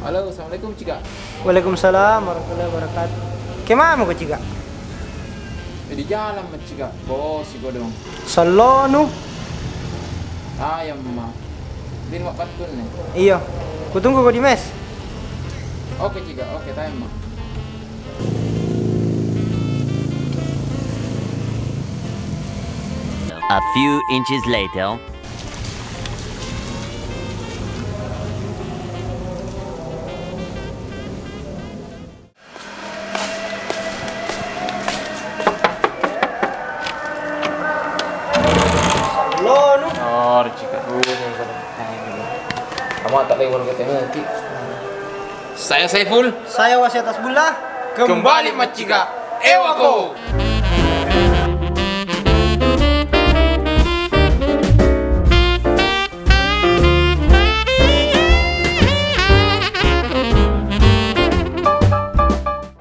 Halo, assalamualaikum Cika. Waalaikumsalam warahmatullahi wabarakatuh. Kemana mau ke Cika? Di jalan mah Cika. Bos si godong. Salonu. Ayam mah. Din mak pantun nih. Iya. Kutunggu kau di mes. Oke Cika, oke tayang mah. A few inches later. Salonu. Oh, Cika. Kamu tak lewat ke nanti. Saya Saiful. Saya Wasiatas Bula. Kembali Mat Cika. Ewako.